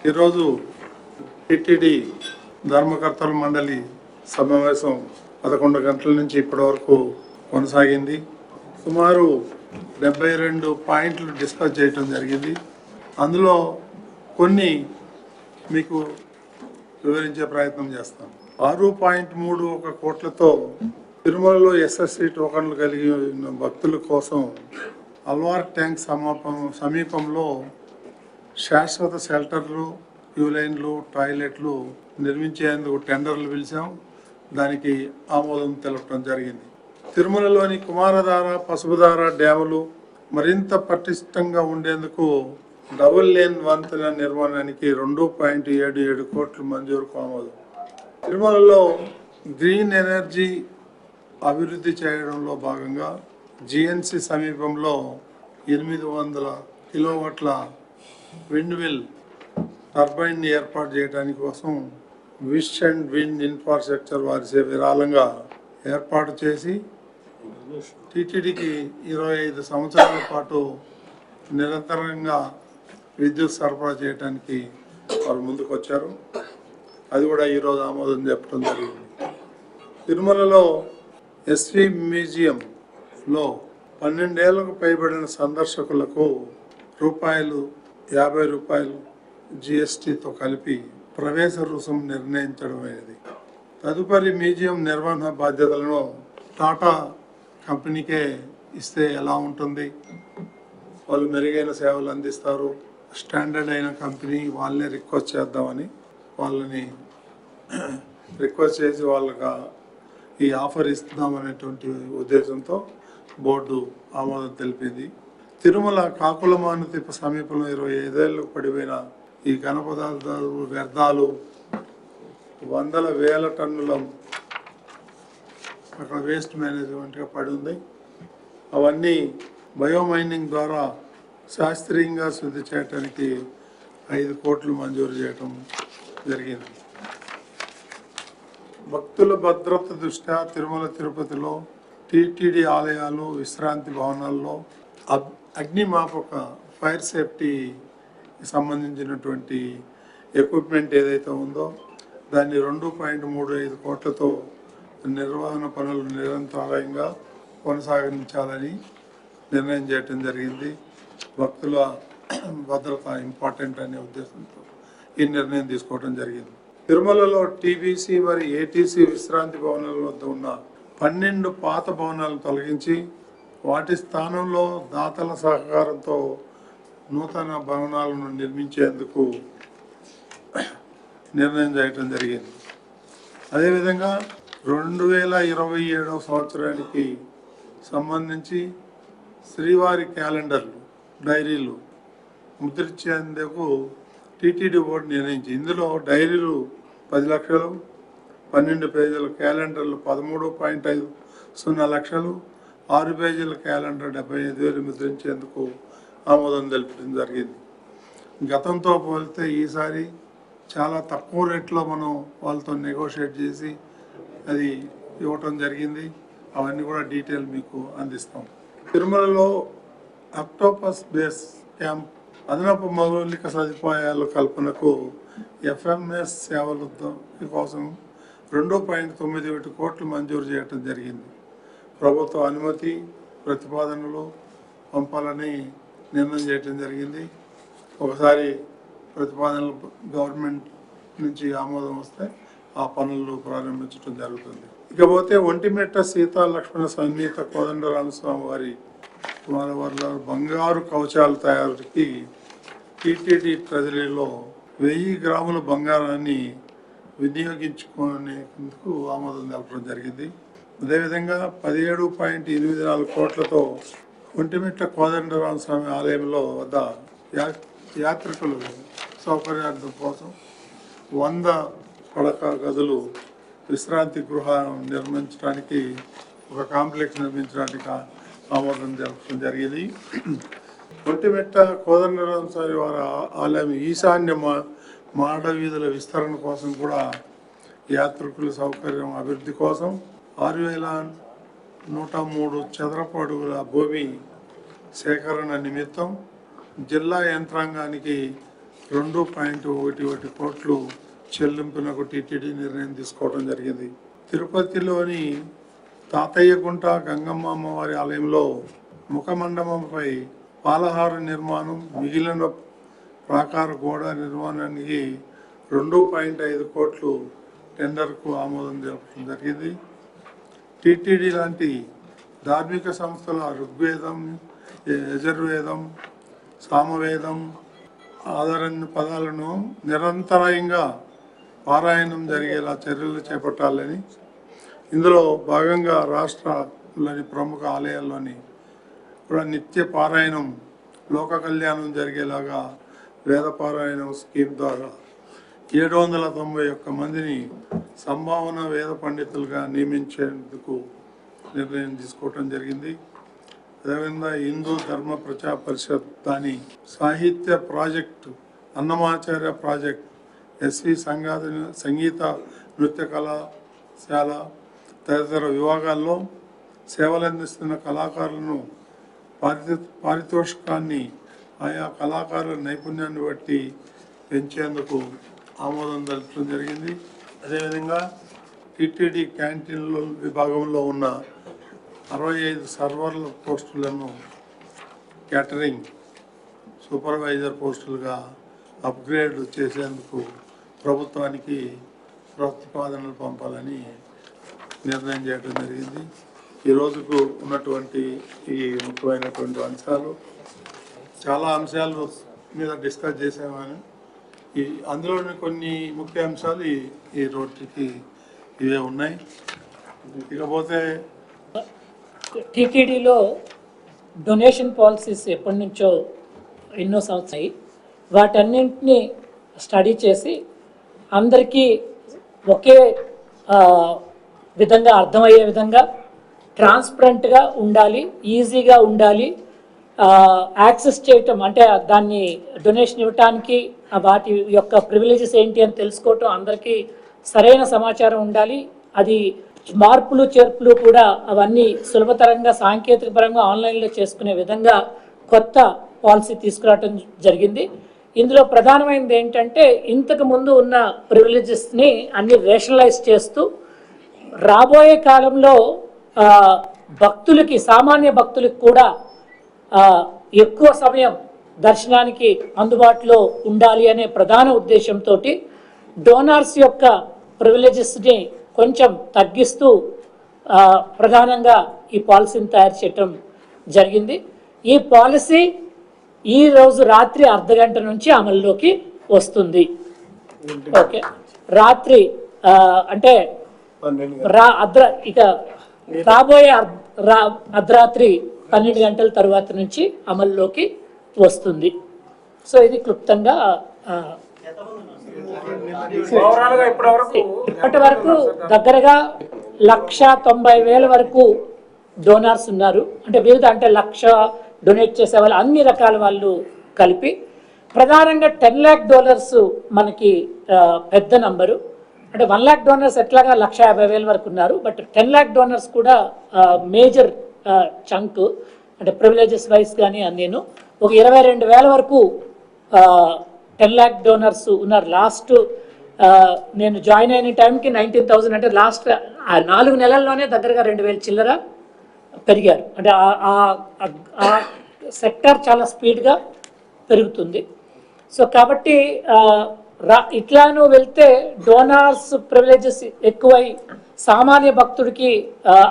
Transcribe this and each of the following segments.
ఈరోజు టిటిడి ధర్మకర్తల మండలి సమావేశం 11 గంటల నుంచి ఇప్పటి వరకు కొనసాగింది. సుమారు 72 పాయింట్లు డిస్కస్ చేయడం జరిగింది. అందులో కొన్ని మీకు వివరించే ప్రయత్నం చేస్తాం. 6.31 కోట్లతో తిరుమలలో ఎస్ఎస్సి టోకన్లు కలిగి ఉన్న భక్తుల కోసం అల్వార్ ట్యాంక్ సమీపంలో శాశ్వత షెల్టర్లు, క్యూ లైన్లు, టాయిలెట్లు నిర్మించేందుకు టెండర్లు పిలిచాం. దానికి ఆమోదం తెలపడం జరిగింది. తిరుమలలోని కుమారధార, పసుపుధార డ్యాములు మరింత పటిష్టంగా ఉండేందుకు డబుల్ లేన్ వంతెన నిర్మాణానికి 2.77 కోట్లు మంజూరుకు ఆమోదం. తిరుమలలో గ్రీన్ ఎనర్జీ అభివృద్ధి చేయడంలో భాగంగా జిఎన్సి సమీపంలో 800 కిలోవాట్ల విండ్ మిల్ టర్బైన్ ఏర్పాటు చేయడానికి కోసం విష్ అండ్ విండ్ ఇన్ఫ్రాస్ట్రక్చర్ వారిచే విరాళంగా ఏర్పాటు చేసి టీటీడీకి 25 సంవత్సరాల పాటు నిరంతరంగా విద్యుత్ సరఫరా చేయడానికి వారు ముందుకు వచ్చారు. అది కూడా ఈరోజు ఆమోదం చెప్పడం జరిగింది. తిరుమలలో ఎస్వి మ్యూజియంలో 12 ఏళ్లకు పైబడిన సందర్శకులకు ₹50 జిఎస్టితో కలిపి ప్రవేశ రుసుము నిర్ణయించడమైనది. తదుపరి మ్యూజియం నిర్వహణ బాధ్యతలను టాటా కంపెనీకే ఇస్తే ఎలా ఉంటుంది? వాళ్ళు మెరుగైన సేవలు అందిస్తారు. స్టాండర్డ్ అయిన కంపెనీ వాళ్ళని రిక్వెస్ట్ చేద్దామని వాళ్ళని రిక్వెస్ట్ చేసి వాళ్ళకి ఈ ఆఫర్ ఇస్తున్నామనేటువంటి ఉద్దేశంతో బోర్డు ఆమోదం తెలిపింది. తిరుమల కాకులమానుతిప్ప సమీపంలో 25 ఏళ్లకు పడిపోయిన ఈ ఘన పదార్థాలు వ్యర్థాలు వందల వేల టన్నుల అక్కడ వేస్ట్ మేనేజ్మెంట్గా పడి ఉంది. అవన్నీ బయోమైనింగ్ ద్వారా శాస్త్రీయంగా శుద్ధి చేయడానికి 5 కోట్లు మంజూరు చేయటం జరిగింది. భక్తుల భద్రత దృష్ట్యా తిరుమల తిరుపతిలో టీటీడీ ఆలయాలు, విశ్రాంతి భవనాల్లో అగ్నిమాపక ఫైర్ సేఫ్టీ సంబంధించినటువంటి ఎక్విప్మెంట్ ఏదైతే ఉందో దాన్ని 2.35 కోట్లతో నిర్వహణ పనులు నిరంతరాయంగా కొనసాగించాలని నిర్ణయం చేయడం జరిగింది. భక్తుల భద్రత ఇంపార్టెంట్ అనే ఉద్దేశంతో ఈ నిర్ణయం తీసుకోవడం జరిగింది. తిరుమలలో టీబీసీ మరియు ఏటీసీ విశ్రాంతి భవనాల వద్ద ఉన్న 12 పాత భవనాలను తొలగించి వాటి స్థానంలో దాతల సహకారంతో నూతన భవనాలను నిర్మించేందుకు నిర్ణయం చేయడం జరిగింది. అదేవిధంగా 2027 సంవత్సరానికి సంబంధించి శ్రీవారి క్యాలెండర్లు, డైరీలు ముద్రించేందుకు టీటీడీ బోర్డు నిర్ణయించి ఇందులో డైరీలు 10 లక్షలు, 12 పేజీల క్యాలెండర్లు 13.50 లక్షలు, 6 పేజీల క్యాలెండర్ 75,000 ముద్రించేందుకు ఆమోదం తెలపడం జరిగింది. గతంతో పోలిస్తే ఈసారి చాలా తక్కువ రేట్లో మనం వాళ్ళతో నెగోషియేట్ చేసి అది ఇవ్వటం జరిగింది. అవన్నీ కూడా డీటెయిల్ మీకు అందిస్తాం. తిరుమలలో ఆక్టోపస్ బేస్ క్యాంప్ అదనపు మౌలిక సదుపాయాల కల్పనకు ఎఫ్ఎంఎస్ సేవల కోసం 2.91 కోట్లు మంజూరు చేయడం జరిగింది. ప్రభుత్వ అనుమతి ప్రతిపాదనలు పంపాలని నిర్ణయం చేయడం జరిగింది. ఒకసారి ప్రతిపాదనలు గవర్నమెంట్ నుంచి ఆమోదం వస్తే ఆ పనులు ప్రారంభించడం జరుగుతుంది. ఇకపోతే ఒంటిమిట్ట సీతా లక్ష్మణ సన్నిహిత కోదండరామస్వామి వారి కుమారవర్ల బంగారు కవచాల తయారీకి టీటీడీ ట్రెజరీలో 1000 గ్రాముల బంగారాన్ని వినియోగించుకునేందుకు ఆమోదం తెలపడం జరిగింది. అదేవిధంగా 17.84 కోట్లతో ఒంటిమిట్ట కోదండరామస్వామి ఆలయంలో వద్ద యాత్రికుల సౌకర్యార్థం కోసం 100 పడక గదులు విశ్రాంతి గృహం నిర్మించడానికి ఒక కాంప్లెక్స్ నిర్మించడానికి ఆమోదం జరపడం జరిగింది. ఒంటిమిట్ట కోదండరామస్వామి వారి ఆలయం ఈశాన్య మాడ వీధుల విస్తరణ కోసం కూడా యాత్రికుల సౌకర్యం అభివృద్ధి కోసం 6,103 చదరపు అడుగుల భూమి సేకరణ నిమిత్తం జిల్లా యంత్రాంగానికి 2.11 కోట్లు చెల్లింపునకు టీటీడీ నిర్ణయం తీసుకోవడం జరిగింది. తిరుపతిలోని తాతయ్యగుంట గంగమ్మ అమ్మవారి ఆలయంలో ముఖమండపంపై పాలహార నిర్మాణం, మిగిలిన ప్రాకార గోడ నిర్మాణానికి 2.5 కోట్లు టెండర్కు ఆమోదం జరపడం జరిగింది. టీటీడీ లాంటి ధార్మిక సంస్థల ఋగ్వేదం, యజుర్వేదం, సామవేదం ఆధారణ పదాలను నిరంతరాయంగా పారాయణం జరిగేలా చర్యలు చేపట్టాలని, ఇందులో భాగంగా రాష్ట్రంలోని ప్రముఖ ఆలయాల్లోని కూడా నిత్య పారాయణం, లోక కళ్యాణం జరిగేలాగా వేద పారాయణం స్కీమ్ ద్వారా 791 మందిని సంభావన వేద పండితులుగా నియమించేందుకు నిర్ణయం తీసుకోవటం జరిగింది. అదేవిధంగా హిందూ ధర్మ ప్రచార పరిషత్ దాని సాహిత్య ప్రాజెక్టు, అన్నమాచార్య ప్రాజెక్ట్, ఎస్వి సంగీత నృత్య కళాశాల తదితర విభాగాల్లో సేవలందిస్తున్న కళాకారులను పారితోషికాన్ని ఆయా కళాకారుల నైపుణ్యాన్ని బట్టి పెంచేందుకు ఆమోదం తెలపడం జరిగింది. అదేవిధంగా టీటీడీ క్యాంటీన్ల విభాగంలో ఉన్న 65 సర్వర్ల పోస్టులను క్యాటరింగ్ సూపర్వైజర్ పోస్టులుగా అప్గ్రేడ్ చేసేందుకు ప్రభుత్వానికి ప్రతిపాదనలు పంపాలని నిర్ణయం చేయడం జరిగింది. ఈ రోజుకు ఉన్నటువంటి ఈ ముఖ్యమైనటువంటి అంశాలు, చాలా అంశాలు మీద డిస్కస్ చేసామని, అందులోని కొన్ని ముఖ్య అంశాలు ఈ రోజుకి ఇవే ఉన్నాయి. ఇకపోతే టీటీడీలో డొనేషన్ పాలసీస్ ఎప్పటి నుంచో ఎన్నో సంవత్సరాలు, వాటన్నింటినీ స్టడీ చేసి అందరికీ ఒకే విధంగా అర్థమయ్యే విధంగా ట్రాన్స్పరెంట్గా ఉండాలి, ఈజీగా ఉండాలి, యాక్సెస్ చేయటం అంటే దాన్ని డొనేషన్ ఇవ్వటానికి వాటి యొక్క ప్రివిలేజెస్ ఏంటి అని తెలుసుకోవటం, అందరికీ సరైన సమాచారం ఉండాలి. అది మార్పులు చేర్పులు కూడా అవన్నీ సులభతరంగా సాంకేతిక పరంగా ఆన్లైన్లో చేసుకునే విధంగా కొత్త పాలసీ తీసుకురావటం జరిగింది. ఇందులో ప్రధానమైనది ఏంటంటే ఇంతకు ముందు ఉన్న ప్రివిలేజెస్ని అన్ని రేషనలైజ్ చేస్తూ రాబోయే కాలంలో భక్తులకి, సామాన్య భక్తులకి కూడా ఎక్కువ సమయం దర్శనానికి అందుబాటులో ఉండాలి అనే ప్రధాన ఉద్దేశంతో డోనార్స్ యొక్క ప్రివిలేజెస్ని కొంచెం తగ్గిస్తూ ప్రధానంగా ఈ పాలసీని తయారు చేయటం జరిగింది. ఈ పాలసీ ఈ రోజు రాత్రి 1:30 గంట నుంచి అమల్లోకి వస్తుంది. ఓకే, రాత్రి అంటే ఇక రాబోయే అర్ధరాత్రి 12 గంటల తర్వాత నుంచి అమల్లోకి వస్తుంది. సో ఇది క్లుప్తంగా ఇప్పటి వరకు దగ్గరగా 1,90,000 వరకు డోనార్స్ ఉన్నారు. అంటే వివిధ, అంటే 1,00,000 డొనేట్ చేసే వాళ్ళు, అన్ని రకాల వాళ్ళు కలిపి ప్రధానంగా $10,00,000 మనకి పెద్ద నంబరు. అంటే 1,00,000 డోనర్స్ ఎట్లాగా 1,50,000 వరకు ఉన్నారు. బట్ 10,00,000 డోనర్స్ కూడా మేజర్ చంక్, అంటే ప్రివిలేజెస్ వైజ్ కానీ నేను ఒక 22,000 వరకు 10,00,000 డోనర్స్ ఉన్నారు. లాస్ట్ నేను జాయిన్ అయిన టైంకి 19,000, అంటే లాస్ట్ 4 నెలల్లోనే దగ్గరగా 2,000 చిల్లర పెరిగారు. అంటే ఆ సెక్టర్ చాలా స్పీడ్గా పెరుగుతుంది. సో కాబట్టి ఇట్లాను వెళ్తే డోనార్స్ ప్రివిలేజెస్ ఎక్కువై సామాన్య భక్తుడికి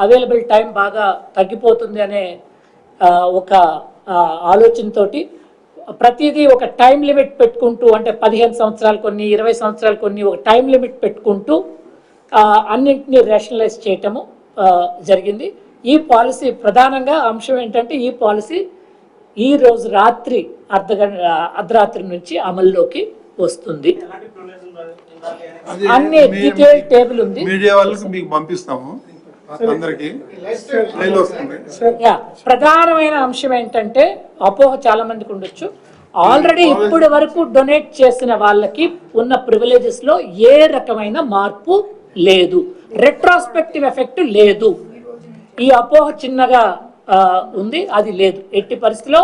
అవైలబుల్ టైం బాగా తగ్గిపోతుంది అనే ఒక ఆలోచనతోటి ప్రతిదీ ఒక టైం లిమిట్ పెట్టుకుంటూ, అంటే 15 సంవత్సరాలు కొన్ని, 20 సంవత్సరాలు కొన్ని, ఒక టైం లిమిట్ పెట్టుకుంటూ అన్నింటినీ రేషనలైజ్ చేయటము జరిగింది. ఈ పాలసీ ప్రధానంగా అంశం ఏంటంటే ఈ పాలసీ ఈ రోజు రాత్రి అర్ధరాత్రి నుంచి అమల్లోకి వస్తుంది. అన్ని డీటెయిల్ టేబుల్ ఉంది, మీడియా వాళ్ళకి మీకు పంపిస్తాము. ప్రధానమైన అంశం ఏంటంటే అపోహ చాలా మందికి ఉండొచ్చు, ఆల్రెడీ ఇప్పటి వరకు డొనేట్ చేసిన వాళ్ళకి ఉన్న ప్రివిలేజెస్ లో ఏ రకమైన మార్పు లేదు, రెట్రోస్పెక్టివ్ ఎఫెక్ట్ లేదు. ఈ అపోహ చిన్నగా ఉంది, అది లేదు. ఎట్టి పరిస్థితిలో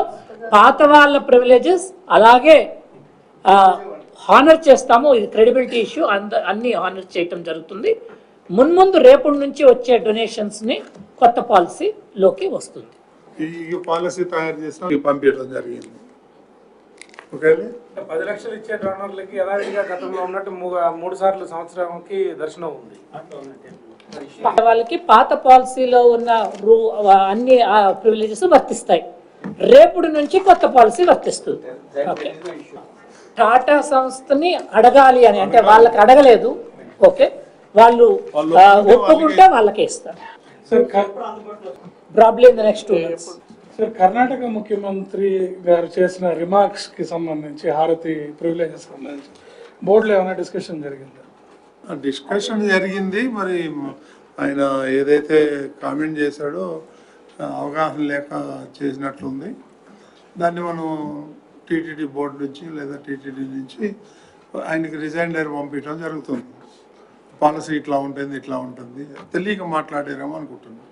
పాత వాళ్ళ ప్రివిలేజెస్ అలాగే హానర్ చేస్తాము. ఇది క్రెడిబిలిటీ ఇష్యూ, అన్ని హానర్ చేయటం జరుగుతుంది. మున్ముందు రేపటి నుంచి వచ్చే డొనేషన్స్ని కొత్త పాలసీలోకి వస్తుంది. ఈ పాలసీ తయారు చేసి పంపించడం జరిగింది. ఓకే, 10 లక్షలు ఇచ్చే డోనర్లకి యథావిధిగా గతంలో ఉన్నట్టు 3 సార్లు సంవత్సరానికి దర్శనం ఉంది. వాళ్ళకి పాత పాలసీలో ఉన్న అన్ని ప్రివిలేజెస్ వర్తిస్తాయి. రేపటి నుంచి కొత్త పాలసీ వర్తిస్తుంది. ఓకే, టాటా సంస్థని అడగాలి అని అంటే వాళ్ళకి అడగలేదు. ఓకే, వాళ్ళు ఒప్పుకుంటే వాళ్ళకే ఇస్తారు. Probably in the next 2 months. Sir, Karnataka ముఖ్యమంత్రి గారు చేసిన రిమార్క్స్ కి సంబంధించి హారతి ప్రివిలేజెస్ సంబంధించి బోర్డులో ఏమైనా డిస్కషన్ జరిగిందా? డిస్కషన్ జరిగింది. మరి ఆయన ఏదైతే కామెంట్ చేశాడో అవగాహన లేక చేసినట్లుంది. దాన్ని మనం టీటీడీ బోర్డు నుంచి లేదా టీటీడీ నుంచి ఆయనకి రిజైండర్ పంపించడం జరుగుతుంది. పాలసీ ఇట్లా ఉంటుంది, ఇట్లా ఉంటుంది, తెలియక మాట్లాడారేమో అనుకుంటున్నాను.